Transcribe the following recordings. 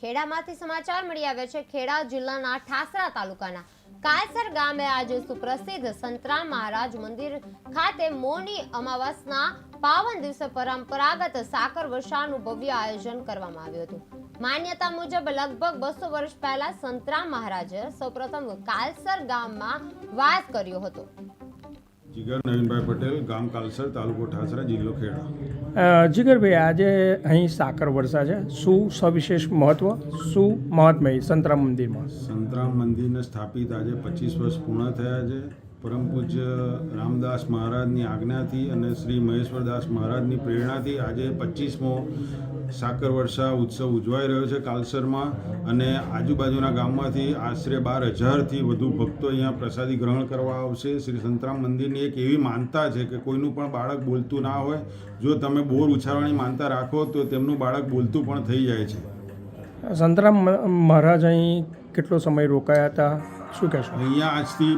ખેડામાંથી સમાચાર મળી આવ્યા છે। ખેડા જિલ્લાના ઠાસરા તાલુકાના કાયસર ગામે આજે સુપ્રસિદ્ધ સંતરામ મહારાજ મંદિર ખાતે મૌની અમાવસના પાવન દિવસે પરંપરાગત સાકર વર્ષાનું ભવ્ય આયોજન કરવામાં આવ્યું હતું। માન્યતા મુજબ લગભગ 200 વર્ષ પહેલા સંતરામ મહારાજે સૌપ્રથમ કાલસર ગામમાં વાસ કર્યો હતો। જીગર નવીનભાઈ પટેલ, ગામ કાલસર, તાલુકો ઠાસરા, જિલ્લો ખેડા। જીગરભાઈ, આજે અહીં સાકર વર્ષા છે, શું સવિશેષ મહત્વ, શું મહાત્મય સંતરામ મંદિરમાં? સંતરામ મંદિરને સ્થાપિત આજે 25 વર્ષ પૂર્ણ થયા છે। પરમ પૂજ્ય રામદાસ મહારાજની આજ્ઞાથી અને શ્રી મહેશ્વરદાસ મહારાજની પ્રેરણાથી આજે 25મો સાકર વર્ષા ઉત્સવ ઉજવાઈ રહ્યો છે કાલસરમાં। અને આજુબાજુના ગામમાંથી આશરે 12,000થી વધુ ભક્તો અહીંયા પ્રસાદી ગ્રહણ કરવા આવશે। શ્રી સંતરામ મંદિરની એક એવી માનતા છે કે કોઈનું પણ બાળક બોલતું ના હોય, જો તમે બોર ઉછાળવાની માનતા રાખો તો તેમનું બાળક બોલતું પણ થઈ જાય છે। સંતરામ મહારાજ અહીં કેટલો સમય રોકાયા હતા, શું કહેશો? અહીંયા આજથી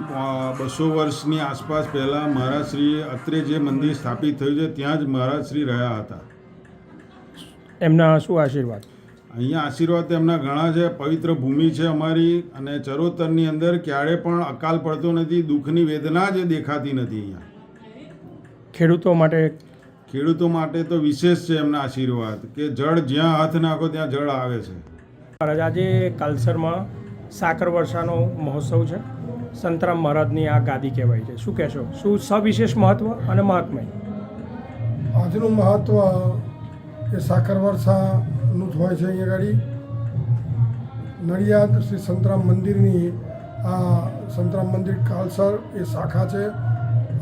200 વર્ષની આસપાસ પહેલાં મહારાજ શ્રી અત્રે જે મંદિર સ્થાપિત થયું છે ત્યાં જ મહારાજ શ્રી રહ્યા હતા। એમના શું આશીર્વાદ? અહીંયા આશીર્વાદ તેમના ઘણા છે। પવિત્ર ભૂમિ છે અમારી, અને ચરોતરની અંદર ક્યારે પણ અકાલ પડતો નથી, દુઃખની વેદના જ દેખાતી નથી। અહીંયા ખેડૂતો માટે તો વિશેષ છે એમના આશીર્વાદ, કે જળ જ્યાં હાથ નાખો ત્યાં જળ આવે છે। મહારાજ, આજે કાલસરમાં સાકર વર્ષાનો મહોત્સવ છે, સંતરામ મહારાજની આ ગાદી કહેવાય છે, શું કહેશો? શું સવિશેષ મહત્વ અને મહાત્મય? આજનું મહત્વ એ સાકર વર્ષાનું જ હોય છે। અહીંયા ગાડી નડિયાદ શ્રી સંતરામ મંદિરની આ સંતરામ મંદિર કાલસર એ શાખા છે,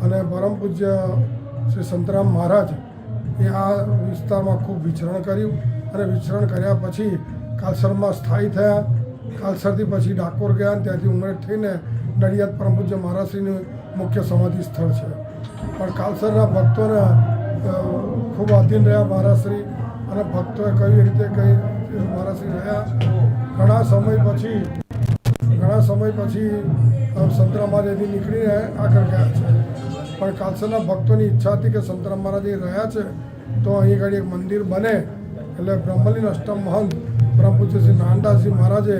અને પરમ પૂજ્ય શ્રી સંતરામ મહારાજ એ આ વિસ્તારમાં ખૂબ વિચરણ કર્યું, અને વિચરણ કર્યા પછી કાલસરમાં સ્થાયી થયા। કાલસરથી પછી ડાકોર ગયા, અને ત્યાંથી ઉમરેઠ થઈને નડિયાદ પરમ પૂજ્ય મહારાજશ્રીનું મુખ્ય સમાધિ સ્થળ છે। પણ કાલસરના ભક્તોને ખૂબ આધીન રહ્યા મહારાજશ્રી, અને ભક્તોએ કઈ રીતે કઈ મહારાજશ્રી રહ્યા। ઘણા સમય પછી સંતરામ મહારાજ નીકળીને આગળ ગયા છે, પણ કાલસરના ભક્તોની ઈચ્છા હતી કે સંતરામ મહારાજ રહ્યા છે તો અહીં આગળ એક મંદિર બને। એટલે બ્રહ્મલીન અષ્ટમ મહંત પરમ પૂજ્ય શ્રી નાનદાસજી મહારાજે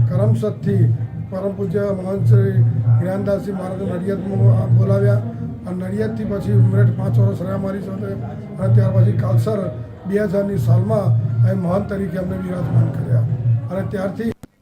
કરમસદથી પરમ પૂજ્ય મહંત શ્રી જ્ઞાનદાસજી મહારાજે નડિયાદમાં બોલાવ્યા, અને નડિયાદથી પછી ઉમરેઠ 5 વર્ષ રહ્યા મારી સાથે, અને ત્યાર પછી કાલસર 2000ની સાલમાં અહીં મહંત તરીકે અમને વિરાજમાન કર્યા, અને ત્યારથી